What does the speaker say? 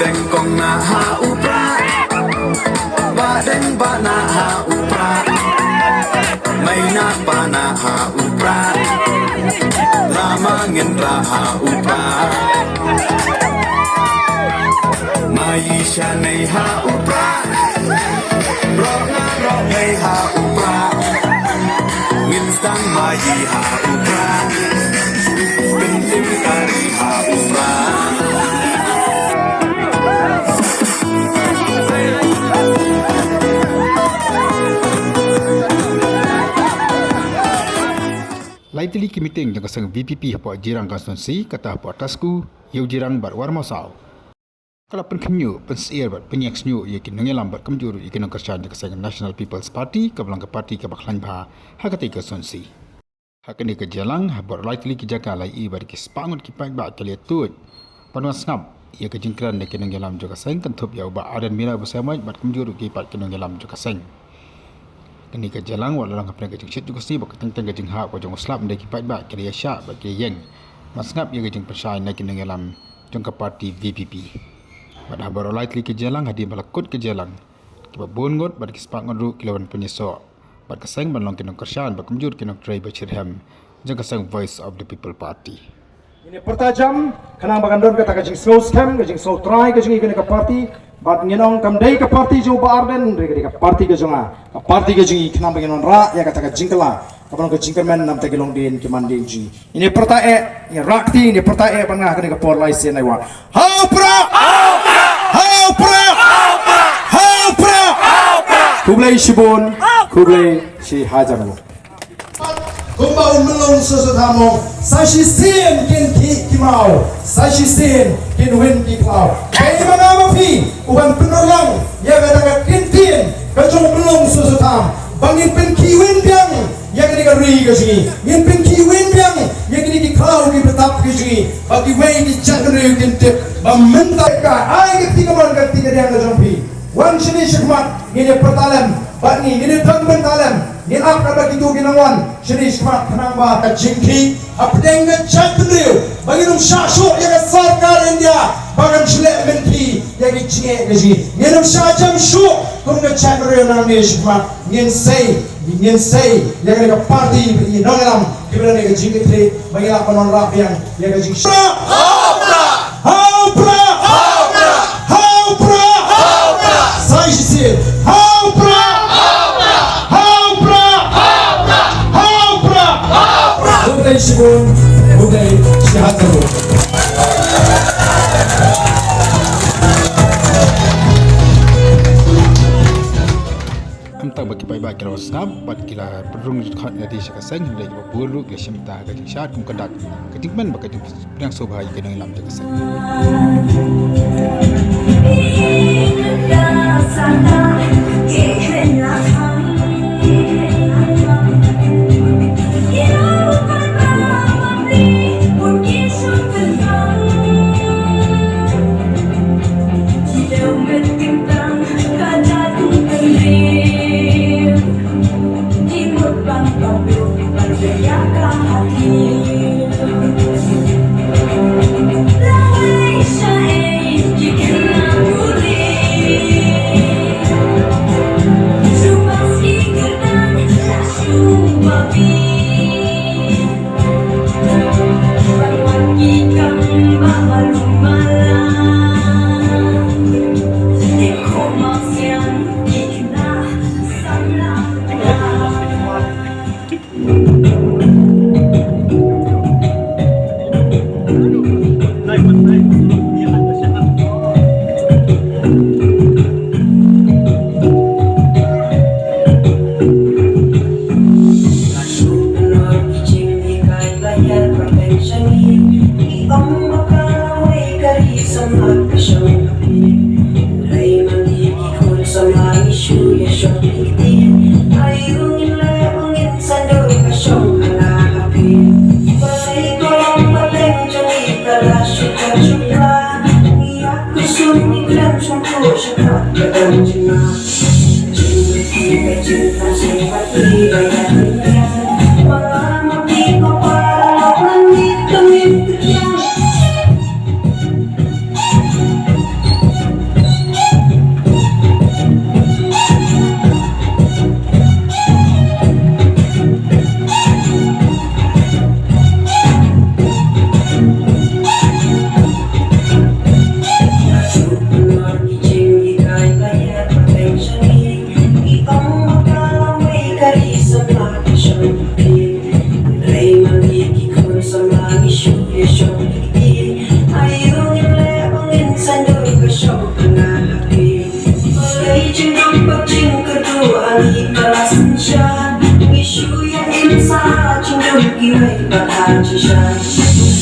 deng kong na ha upra ba deng ba na ha upra may na pa na ha upra lama ngin ra ha upra mai sha nei ha upra ro na ro nei ha upra ngin stang mai ha upra penting kari ha upra Laitili meeting dengan sang VPP hapa jirang konstitusi kata hapa tasku yau jirang bar war masau. Kalau penkenyu pensier bar penyak senyu yakin nengelam bar kemjuru yakin kerjaan dengan sang National People's Party kebelang ke parti ke baklan bah hakati konstitusi. Hakani ke jalang bar laitili jaga lai i bar ke spangun ki pai ba kali tut. Panwas ngap ia ke jingkran yakin nengelam juga sang kentup yau ba adan mira bersama bar kemjuru ki pai nengelam juga sang. Kini ke jalan walau langkah pernah kejeng syed juga sih bak tentang kejeng hak wajang Islam dari kipat bak kiri syak bak kiri yang masngap ia kejeng persyai nak kena dalam jangka parti VPP. Pada baru lain ke jalan hadi melakut ke jalan kibat bongot pada kispak ngodru kilawan penyesok bak keseng balong kena kersyaan bak kemjur kena try bercerham jangka sang Voice of the People Party. Ini pertajam kenang bagandor kata kejeng slow scam kejeng slow try kejeng ikut ke parti bat ngenong kam dai ke parti jo ba arden re ke parti ke jonga parti ke jingi kenam bagian ra ya kata ke jingkala kapon ke jingkerman nam te gelong din ke manding ji ini pertae ini rakti ini pertae pangah ke por lai sen aiwa hau pra kublai shibun kublai shi hajamu kumbau melong sesatamo sashi sen kin kimau sashi sen kin win di klau kai mana mafi uban penolong ya kata kintin kacung melong sesatam bangin pen kiwin biang ya kini ri ke sini ngin pen kiwin biang ya kini di klau di betap ke sini bagi wei di cakre kintip meminta ka ai ketika man ketika dia ngajampi wan sini syikmat ngine pertalam bani ngine tangben talam ngin ap kada gitu ginawan sini syikmat kenang ba ka jingki apdeng ke cakre bagi nung syasuk ya ke sarkar India bagan selek menti ya ke cinge ke sini ngin syajam syuk kung ke cakre nang ni syikmat ngin say ya ke parti ni nongalam kibra ni ke jingki tre bagi la konon rap yang ya ke jingki Shibun, Budai, Shihataru. Amtang bagi pai-pai kira wasnap, bat kira perung khot jadi syakaseng, hingga kira bulu kira syamta kajing syat kum kedak, kajing men bak kajing yang sobhai kena ilam syakaseng. 金沙，金牛一位把它记上。